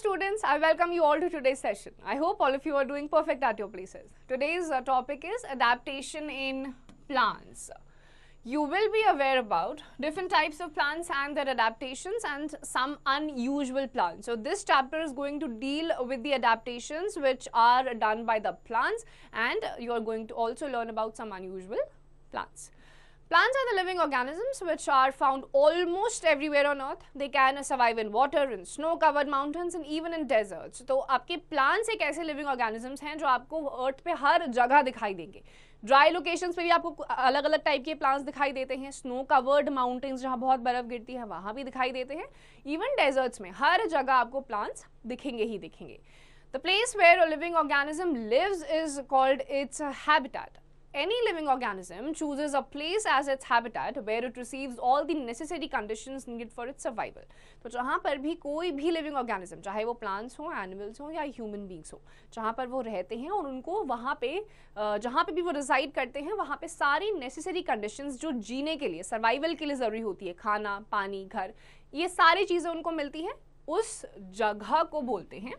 students, I welcome you all to today's session. I hope all of you are doing perfect at your places. Today's topic is adaptation in plants. You will be aware about different types of plants and their adaptations and some unusual plants. So this chapter is going to deal with the adaptations which are done by the plants, and you are going to also learn about some unusual plants. Plants are the living organisms which are found almost everywhere on earth. They can survive in water, in snow-covered mountains and even in deserts. तो आपके plants एक ऐसे living organisms हैं जो आपको earth पे हर जगह दिखाई देंगे. ड्राई लोकेशंस पे भी आपको अलग अलग टाइप के प्लांट्स दिखाई देते हैं. स्नो कवर्ड माउंटेन्स जहाँ बहुत बर्फ गिरती है वहाँ भी दिखाई देते हैं. इवन डेजर्ट्स में हर जगह आपको प्लांट्स दिखेंगे ही दिखेंगे. The place where a living organism lives is called its habitat. Any living organism chooses a place as its habitat where it receives all the necessary conditions needed for its survival. तो जहाँ पर भी कोई भी living organism, चाहे वो plants हो, animals हो या human beings हो, जहाँ पर वो रहते हैं और उनको वहाँ पे जहाँ पे भी वो reside करते हैं वहाँ पे सारी necessary conditions जो जीने के लिए, survival के लिए ज़रूरी होती है, खाना, पानी, घर, ये सारी चीज़ें उनको मिलती हैं, उस जगह को बोलते हैं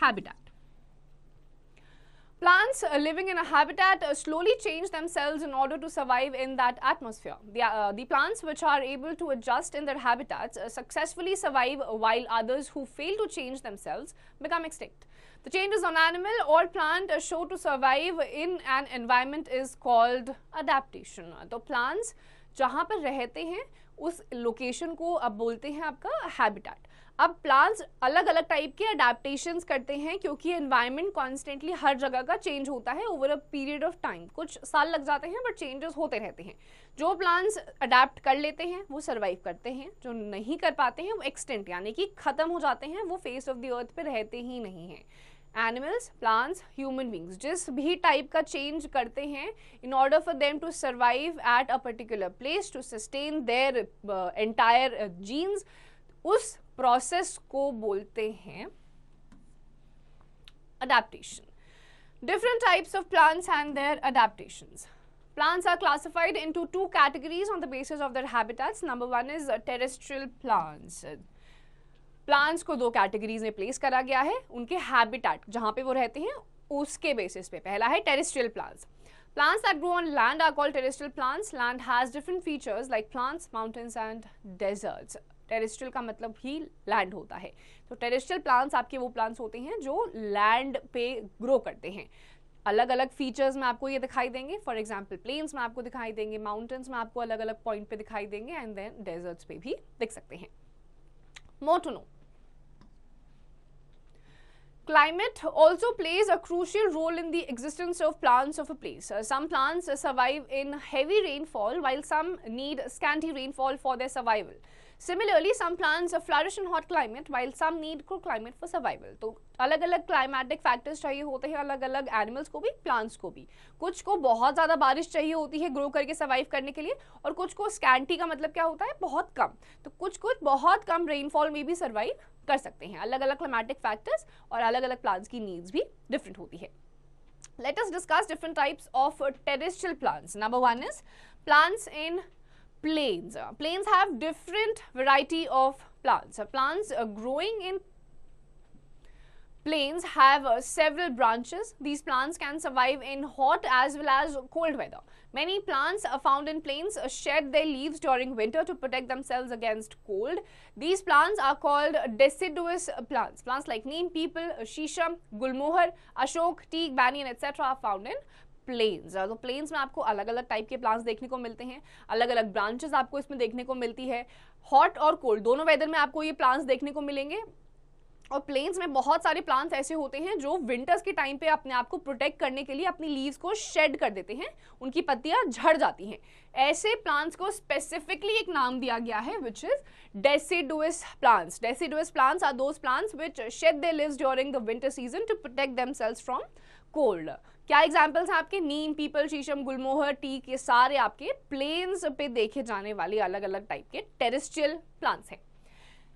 habitat. Plants living in a habitat slowly change themselves in order to survive in that atmosphere. The plants which are able to adjust in their habitats successfully survive, while others who fail to change themselves become extinct. The changes an animal or plant show to survive in an environment is called adaptation. तो plants जहाँ पर रहते हैं उस location को अब बोलते हैं आपका हैबिटेट. अब प्लांट्स अलग अलग टाइप के अडेप्टेशंस करते हैं क्योंकि एनवायरनमेंट कॉन्स्टेंटली हर जगह का चेंज होता है over a period of time. कुछ साल लग जाते हैं बट चेंजेस होते रहते हैं. जो प्लांट्स अडेप्ट कर लेते हैं वो सर्वाइव करते हैं, जो नहीं कर पाते हैं वो एक्सटेंट यानी कि खत्म हो जाते हैं, वो फेस ऑफ द अर्थ पे रहते ही नहीं हैं. एनिमल्स, प्लांट्स, ह्यूमन बींग्स जिस भी टाइप का चेंज करते हैं in order for them to survive at a particular place to sustain their entire genes, उस प्रोसेस को बोलते हैं adaptation. Different types of plants and their adaptations. Plants are classified into two categories on the basis of their habitats. Number one is terrestrial plants. Plants को दो categories में place करा गया है उनके हैबिटेट जहाँ पे वो रहते हैं उसके बेसिस पे. पहला है terrestrial plants. Plants that grow on land are called terrestrial plants. Land has different features like plants, mountains and deserts. Terrestrial का मतलब ही लैंड होता है. तो टेरेस्ट्रियल प्लांट्स आपके वो प्लांट्स होते हैं जो लैंड पे ग्रो करते हैं. अलग अलग फीचर्स में आपको ये दिखाई देंगे. फॉर एग्जांपल प्लेन्स में आपको दिखाई देंगे, माउंटेन्स में आपको अलग अलग पॉइंट पे दिखाई देंगे एंड देन डेजर्ट्स पे भी दिख सकते हैं. More to know, climate also plays a crucial role in the existence of plants of a place. Some plants survive in heavy rainfall while some need scanty rainfall for their survival. Similarly, some plants flourish in hot climate while some need cool climate for survival. तो अलग अलग climatic factors चाहिए होते हैं अलग अलग animals को भी, प्लांट्स को भी. कुछ को बहुत ज़्यादा बारिश चाहिए होती है ग्रो करके सर्वाइव करने के लिए और कुछ को स्कैंटी का मतलब क्या होता है, बहुत कम. तो कुछ बहुत कम रेनफॉल में भी सर्वाइव कर सकते हैं. अलग अलग क्लाइमेटिक फैक्टर्स और अलग अलग प्लांट्स की नीड्स भी डिफरेंट होती है. Let us discuss different types of terrestrial plants. Number one is plants in plains. Plains have different variety of plants. Plants growing in plains have several branches. These plants can survive in hot as well as cold weather. Many plants found in plains shed their leaves during winter to protect themselves against cold. These plants are called deciduous plants. Plants like neem, peepal, shisham, gulmohar, ashok, teak, banyan, etc. are found in plains. तो plains में आपको अलग अलग type के plants देखने को मिलते हैं, अलग अलग ब्रांचेस आपको इसमें देखने को मिलती है. हॉट और कोल्ड दोनों वेदर में आपको ये प्लांट्स देखने को मिलेंगे. और प्लेन्स में बहुत सारे प्लांट्स ऐसे होते हैं जो विंटर्स के टाइम पे अपने आप को प्रोटेक्ट करने के लिए अपनी लीव्स को शेड कर देते हैं, उनकी पत्तियां झड़ जाती हैं. ऐसे प्लांट्स को स्पेसिफिकली एक नाम दिया गया है which is deciduous plants. Deciduous plants are those plants which shed their leaves during the winter season to protect themselves from cold. क्या एग्जाम्पल्स हैं आपके? नीम, पीपल, शीशम, गुलमोहर, टीक, ये सारे आपके प्लेन्स पे देखे जाने वाले अलग अलग टाइप के टेरेस्ट्रियल प्लांट्स हैं.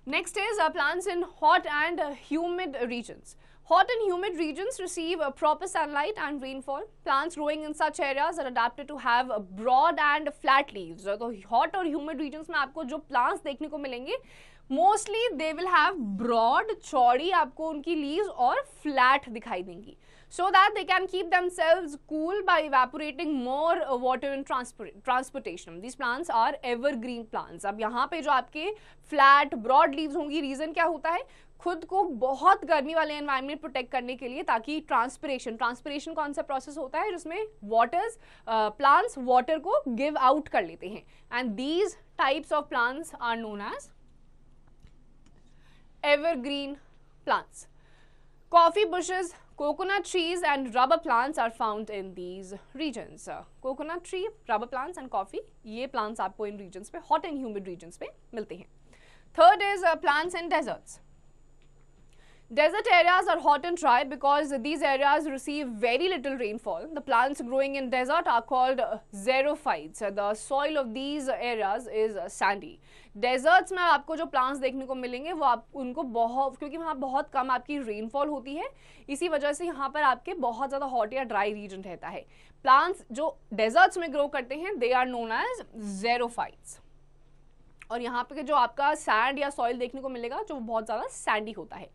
Next is plants in hot and humid regions. Hot and humid regions receive proper sunlight and rainfall. Plants growing in such areas are adapted to have broad and flat leaves. तो hot और humid regions में आपको जो plants देखने को मिलेंगे mostly they will have broad, चौड़ी आपको उनकी लीव्स और फ्लैट दिखाई देंगी, so that they can keep themselves cool by evaporating more water in transportation. These plants are evergreen plants. अब यहाँ पे जो आपके फ्लैट ब्रॉड लीव्स होंगी, रीजन क्या होता है, खुद को बहुत गर्मी वाले एनवायरनमेंट प्रोटेक्ट करने के लिए, ताकि ट्रांसपिरेशन कौन सा प्रोसेस होता है जिसमें प्लांट्स वाटर को गिव आउट कर लेते हैं, and these types of plants are known as evergreen plants. Coffee bushes, coconut trees and rubber plants are found in these regions. Coconut tree, rubber plants and coffee, ये plants आपको इन regions पे, hot and humid regions पे मिलते हैं. Third is plants in deserts. Desert areas are hot and dry because these areas receive very little rainfall. The plants growing in desert are called xerophytes. The soil of these areas is sandy. Deserts में आपको जो plants देखने को मिलेंगे वो आप उनको बहुत, क्योंकि वहाँ बहुत कम आपकी rainfall होती है, इसी वजह से यहाँ पर आपके बहुत ज़्यादा hot या dry region रहता है. Plants जो deserts में grow करते हैं they are known as xerophytes. और यहाँ पे जो आपका sand या soil देखने को मिलेगा जो बहुत ज़्यादा sandy होता है.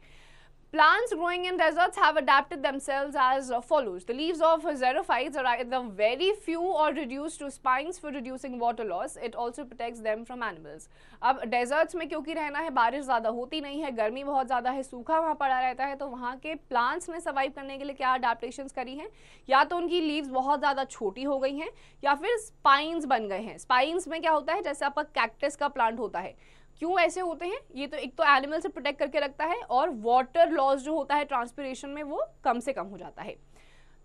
Plants growing in deserts have adapted themselves as follows. The leaves of xerophytes are either very few or reduced to spines for reducing water loss. It also protects them from animals. अब deserts में क्योंकि रहना है, बारिश ज़्यादा होती नहीं है, गर्मी बहुत ज़्यादा है, सूखा वहाँ पड़ा रहता है, तो वहाँ के plants ने survive करने के लिए क्या adaptations करी हैं, या तो उनकी leaves बहुत ज़्यादा छोटी हो गई हैं या फिर spines बन गए हैं. Spines में क्या होता है, जैसे आपका cactus का plant होता है, क्यों ऐसे होते हैं, ये तो एक तो एनिमल से प्रोटेक्ट करके रखता है और वाटर लॉस जो होता है ट्रांसपिरेशन में वो कम से कम हो जाता है.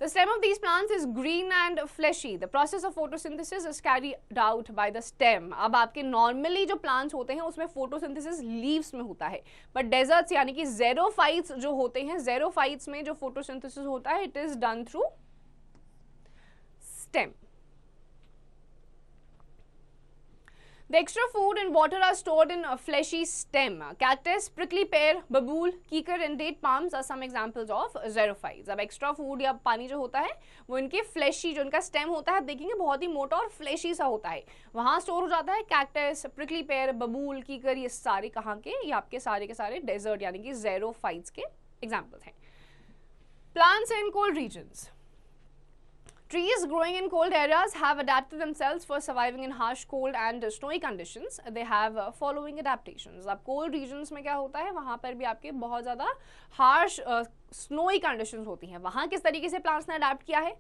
The stem of these plants is green and fleshy. The process of photosynthesis is carried out by the stem. अब आपके नॉर्मली जो प्लांट्स होते हैं उसमें फोटोसिंथेसिस लीव्स में होता है, बट डेजर्ट्स यानी कि xerophytes जो होते हैं, xerophytes में जो फोटोसिंथेसिस होता है it is done through stem. The extra food and water are stored in a fleshy stem. Cactus, prickly pear, babool, kikar and date palms are some examples of xerophytes. अब extra food या पानी जो होता है वो इनके fleshy, जो इनका stem होता है, आप देखेंगे बहुत ही मोटा और fleshy सा होता है, वहाँ store हो जाता है. Cactus, prickly pear, babool, kikar, ये सारे कहाँ के, ये आपके सारे के सारे desert यानी कि xerophytes के examples हैं. Plants in cold regions. Trees growing in cold areas have adapted themselves for surviving in harsh cold and snowy conditions. They have following adaptations. अब cold regions में क्या होता है, वहाँ पर भी आपके बहुत ज़्यादा harsh snowy conditions होती हैं. वहाँ किस तरीके से plants ने adapt किया है,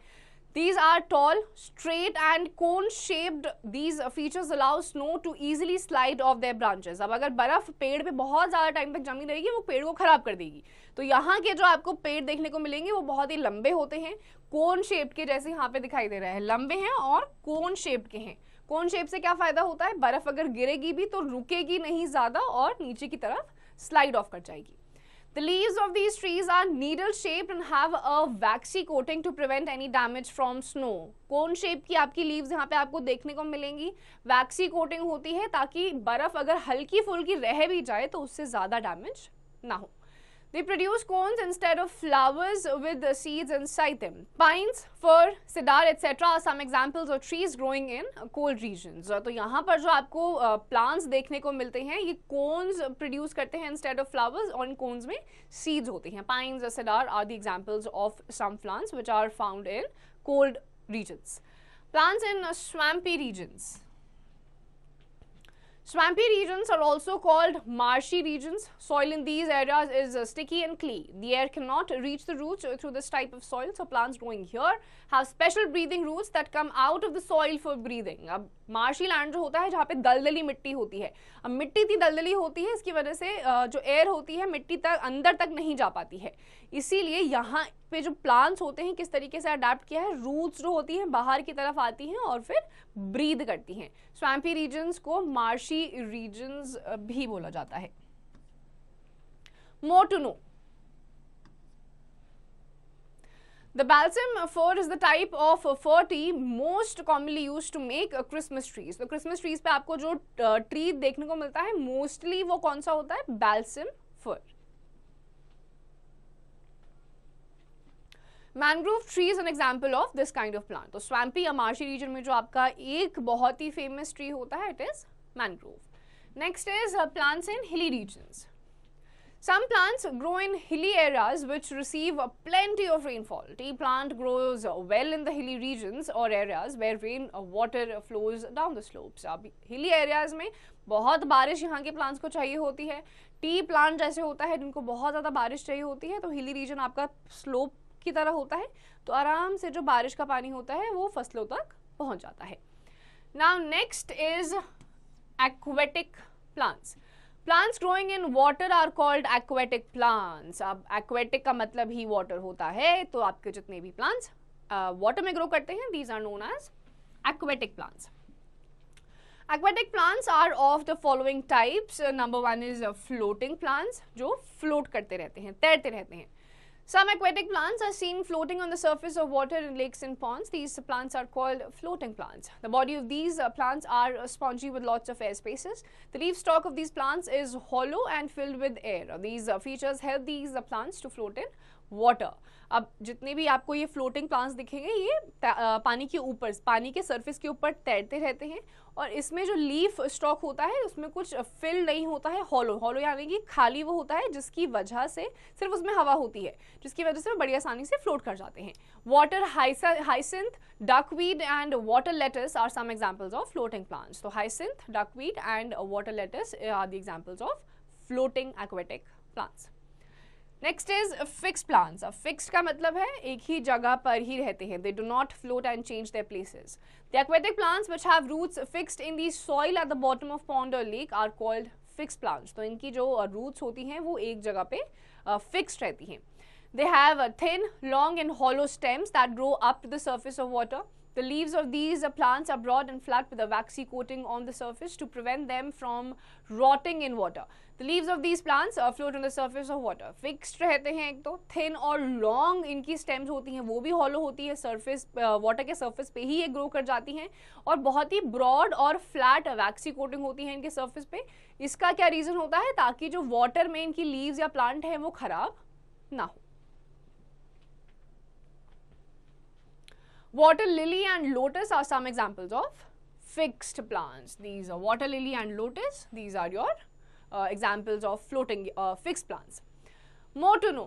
these are tall, straight and cone-shaped. These features allow snow to easily slide off their branches. अब अगर बर्फ पेड़ पे बहुत ज़्यादा टाइम तक जमी रहेगी वो पेड़ को खराब कर देगी, तो यहाँ के जो आपको पेड़ देखने को मिलेंगे वो बहुत ही लंबे होते हैं, कोन शेप के, जैसे यहाँ पे दिखाई दे रहा है, लंबे हैं और कोन शेप के हैं. कोन शेप से क्या फायदा होता है, बर्फ अगर गिरेगी भी तो रुकेगी नहीं ज़्यादा और नीचे की तरफ स्लाइड ऑफ कर जाएगी. The leaves of these trees are needle-shaped and have a waxy coating to prevent any damage from snow. Cone shape की आपकी leaves यहाँ पे आपको देखने को मिलेंगी, waxy coating होती है ताकि बर्फ अगर हल्की फुल्की रह भी जाए तो उससे ज़्यादा डैमेज ना हो. They produce cones instead of flowers with seeds inside them. Pines, fir, cedar, etc. are some examples of trees growing in cold regions. तो यहाँ पर जो आपको plants देखने को मिलते हैं ये cones produce करते हैं instead of flowers, और इन cones में seeds होती हैं. Pines और cedar are the examples of some plants which are found in cold regions. Plants in swampy regions. Swampy regions are also called marshy regions. Soil in these areas is sticky and clayey. The air cannot reach the roots through this type of soil, so plants growing here have special breathing roots that come out of the soil for breathing. अब marshy land जो होता है जहाँ पे दलदली मिट्टी होती है, अब मिट्टी इतनी दलदली होती है, इसकी वजह से जो एयर होती है मिट्टी तक अंदर तक नहीं जा पाती है, इसीलिए यहाँ पे जो प्लांट्स होते हैं किस तरीके से अडेप्ट किया है, रूट्स जो होती हैं बाहर की तरफ आती हैं और फिर ब्रीद करती हैं. स्वैम्पी रीजन्स को मार्शी रीजन्स भी बोला जाता है. More to know. The balsam fir is the type of fir tea most commonly used to make Christmas trees. तो Christmas trees पे आपको जो ट्री देखने को मिलता है मोस्टली वो कौन सा होता है, balsam fir. Mangrove tree is an example of this kind of plant. तो स्वैम्पी या मार्शी रीजन में जो आपका एक बहुत ही फेमस ट्री होता है, it is mangrove. Next is plants in hilly regions. Some plants grow in hilly areas which receive plenty of rainfall. Tea plant grows well in the hilly regions or areas where rain water flows down the slopes. अब hilly areas में बहुत बारिश यहाँ के plants को चाहिए होती है। टी प्लांट जैसे होता है जिनको बहुत ज़्यादा बारिश चाहिए होती है, तो हिली रीजन आपका स्लोप की तरह होता है, तो आराम से जो बारिश का पानी होता है वो फसलों तक पहुँच जाता है। Now next is aquatic plants. Plants growing in water are called aquatic plants. अब aquatic का मतलब ही water होता है, तो आपके जितने भी plants water में grow करते हैं, these are known as aquatic plants. Aquatic plants are of the following types. Number one is floating plants, जो float करते रहते हैं, तैरते रहते हैं. Some aquatic plants are seen floating on the surface of water in lakes and ponds. These plants are called floating plants. The body of these plants are spongy with lots of air spaces. The leaf stalk of these plants is hollow and filled with air. These features help these plants to float in water. अब जितने भी आपको ये floating plants दिखेंगे, ये पानी के ऊपर, पानी के सरफेस के ऊपर तैरते रहते हैं, और इसमें जो लीफ स्टॉक होता है उसमें कुछ फिल नहीं होता है, हॉलो यानी कि खाली वो होता है, जिसकी वजह से सिर्फ उसमें हवा होती है, जिसकी वजह से वो बड़ी आसानी से फ्लोट कर जाते हैं। Water hyacinth, duckweed and water lettuce are some examples of floating plants. तो hyacinth, duckweed and water lettuce are the examples of floating aquatic plants. Next is fixed plants. अब फिक्स्ड का मतलब है एक ही जगह पर ही रहते हैं, they do not float and change their places. The aquatic plants which have roots fixed in the soil at the bottom of pond और lake are called fixed plants. तो इनकी जो रूट्स होती हैं वो एक जगह पे फिक्स्ड रहती हैं। They have thin, long and hollow stems that grow up to the surface of water. The leaves of these plants are broad and flat with a waxy coating on the surface to prevent them from rotting in water. The leaves of these plants float on the surface of water. Fixed रहते हैं एक तो, thin और long इनकी stems होती हैं, वो भी hollow होती है, surface water के surface पे ही ये grow कर जाती हैं, और बहुत ही broad और flat waxy coating होती है इनके surface पे। इसका क्या reason होता है? ताकि जो water में इनकी leaves या plant है वो खराब ना हो। Water lily and lotus are some examples of fixed plants. These are water lily and lotus. These are your examples of floating fixed plants. More to know.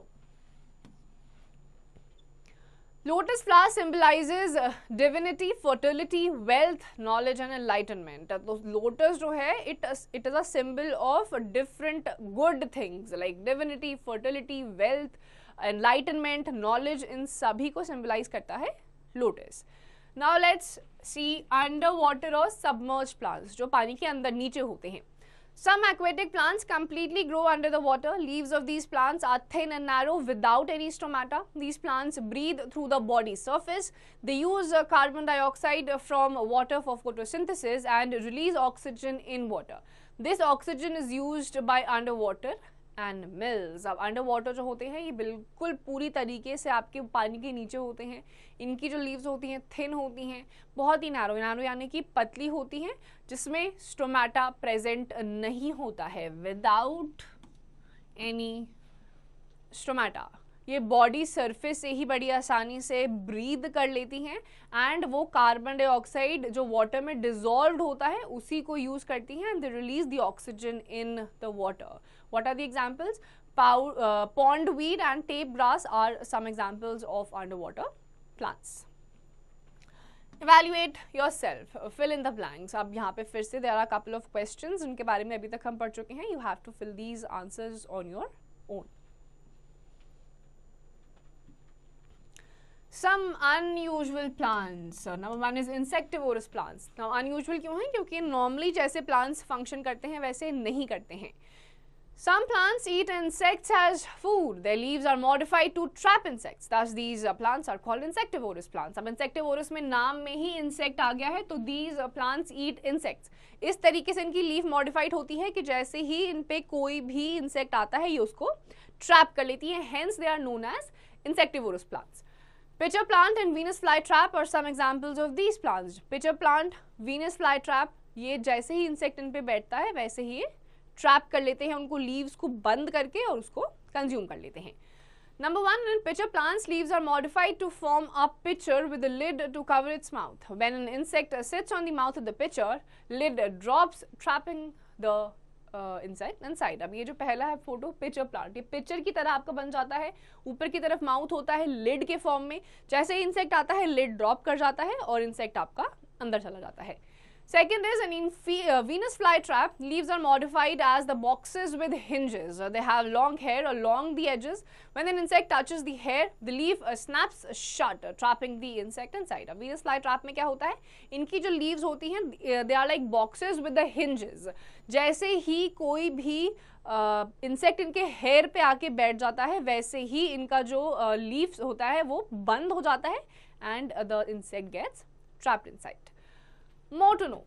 Lotus flower symbolizes divinity, fertility, wealth, knowledge and enlightenment. तो lotus जो है, it is a symbol of different good things like divinity, fertility, wealth, enlightenment, knowledge, इन सभी को symbolize करता है lotus. Now let's see under water और submerged plants, जो पानी के अंदर नीचे होते हैं। Some aquatic plants completely grow under the water. Leaves of these plants are thin and narrow without any stomata. These plants breathe through the body surface. They use carbon dioxide from water for photosynthesis and release oxygen in water. This oxygen is used by underwater animals. अब under water जो होते हैं ये बिल्कुल पूरी तरीके से आपके पानी के नीचे होते हैं। इनकी जो लीव्स होती हैं थिन होती हैं, बहुत ही नैरो यानी कि पतली होती हैं, जिसमें स्टोमेटा प्रेजेंट नहीं होता है, विदाउट एनी स्टोमेटा। ये बॉडी सरफेस से ही बड़ी आसानी से ब्रीद कर लेती हैं, एंड वो कार्बन डाइऑक्साइड जो वाटर में डिजॉल्व होता है उसी को यूज करती हैं, and they release the oxygen in the water. What are the examples? Pondweed and tape grass are some examples of underwater plants. Evaluate yourself. Fill in the blanks. अब यहाँ पे फिर से there are a couple of questions जिनके बारे में अभी तक हम पढ़ चुके हैं. You have to fill these answers on your own. Some unusual plants. Number one is insectivorous plants. Now unusual क्यों है? क्योंकि normally जैसे plants function करते हैं वैसे नहीं करते हैं. Some plants eat insects as food. Their leaves are modified to trap insects. Thus, these plants are called insectivorous plants. अब insectivorous में नाम में ही insect आ गया है, तो these plants eat insects. इस तरीके से इनकी leaf modified होती है कि जैसे ही इन पे कोई भी insect आता है ये उसको trap कर लेती है. Hence, they are known as insectivorous plants. Pitcher plant and Venus flytrap are some examples of these plants. Pitcher plant, Venus flytrap, ये जैसे ही insect इन पे बैठता है वैसे ही ये ट्रैप कर लेते हैं उनको लीव्स को बंद करके और उसको कंज्यूम कर लेते हैं। Number 1, in pitcher plants, leaves are modified to form a pitcher with a lid to cover its mouth. When an insect sits on the mouth of the pitcher, lid drops, trapping the insect inside. अब ये जो पहला है photo pitcher plant, ये picture की तरह आपका बन जाता है, ऊपर की तरफ माउथ होता है लिड के फॉर्म में, जैसे ही इंसेक्ट आता है लिड ड्रॉप कर जाता है और इंसेक्ट आपका अंदर चला जाता है. Second is, in Venus flytrap, leaves are modified as the boxes with hinges. They have long hair along the edges. When an insect touches the hair, the leaf snaps shut, trapping the insect inside. अब Venus flytrap में क्या होता है, इनकी जो leaves होती हैं, they are like boxes with the hinges. जैसे ही कोई भी इंसेक्ट इनके हेयर पे आके बैठ जाता है, वैसे ही इनका जो लीव्स होता है वो बंद हो जाता है and the insect gets trapped inside. More to know.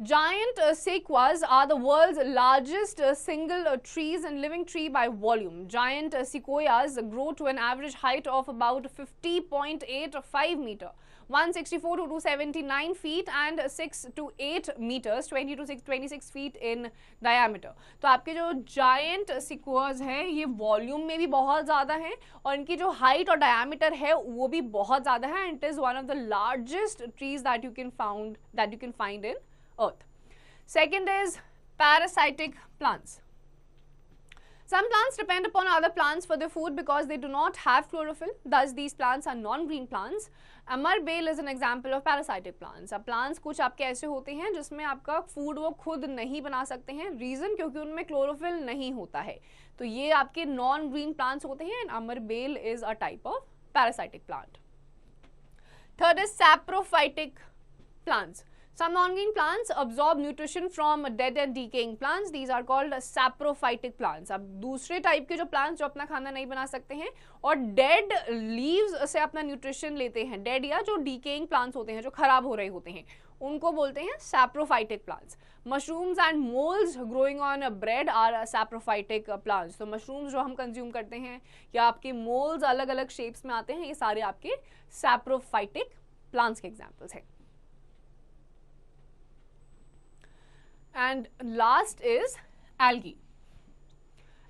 Giant sequoias are the world's largest single trees and living tree by volume. Giant sequoias grow to an average height of about 50.85 meter, 164 to 279 feet and 6 to 8 meters, 20 to 26 feet in diameter. तो आपके जो giant sequoias हैं ये volume में भी बहुत ज़्यादा हैं और इनकी जो हाइट और डायमीटर है वो भी बहुत ज़्यादा है. And it is one of the largest trees that you can find in Earth. Second is parasitic plants. Some plants depend upon other plants for their food because they do not have chlorophyll. Thus, these plants are non-green plants. Amar bale is an example of parasitic plants. अब plants कुछ आपके ऐसे होते हैं जिसमें आपका food वो खुद नहीं बना सकते हैं. Reason क्योंकि उनमें chlorophyll नहीं होता है. तो ये आपके non-green plants होते हैं. And amar bale is a type of parasitic plant. Third is saprophytic plants. Some non-green plants absorb nutrition from dead and decaying plants. These are called saprophytic plants. अब दूसरे टाइप के जो plants जो अपना खाना नहीं बना सकते हैं और dead leaves से अपना nutrition लेते हैं, dead या जो decaying plants होते हैं जो खराब हो रहे होते हैं उनको बोलते हैं saprophytic plants. Mushrooms and molds growing on bread are saprophytic plants. तो mushrooms जो हम consume करते हैं या आपके molds अलग अलग shapes में आते हैं, ये सारे आपके saprophytic plants के examples हैं. And last is algae.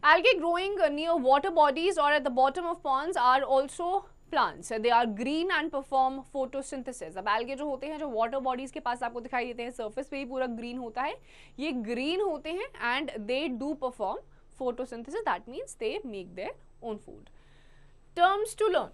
Algae growing near water bodies or at the bottom of ponds are also plants. They are green and perform photosynthesis. अब algae जो होते हैं जो water bodies के पास आपको दिखाई देते हैं, surface पे ही पूरा green होता है, ये green होते हैं and they do perform photosynthesis. That means they make their own food. Terms to learn.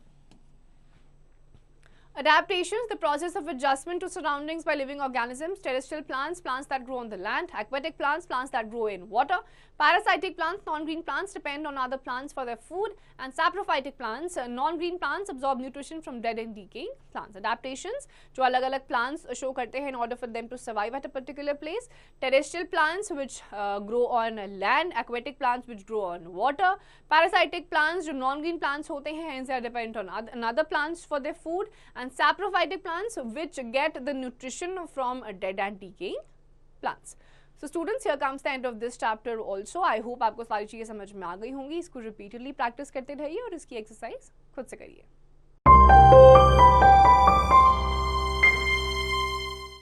Adaptations, the process of adjustment to surroundings by living organisms. Terrestrial plants, plants that grow on the land. Aquatic plants, plants that grow in water. Parasitic plants, non-green plants depend on other plants for their food. And saprophytic plants, non-green plants absorb nutrition from dead and decaying plants. Adaptations, जो अलग-अलग plants show करते हैं in order for them to survive at a particular place. Terrestrial plants which grow on land. Aquatic plants which grow on water. Parasitic plants जो non-green plants होते हैं, hence they are dependent on another plants for their food. And saprophytic plants which get the nutrition from dead and decaying plants. So students, here comes the end of this chapter also. I hope आपको सारी चीज़ें समझ में आ गई होंगी. इसको repeatedly practice करते रहिए और इसकी exercise खुद से करिए.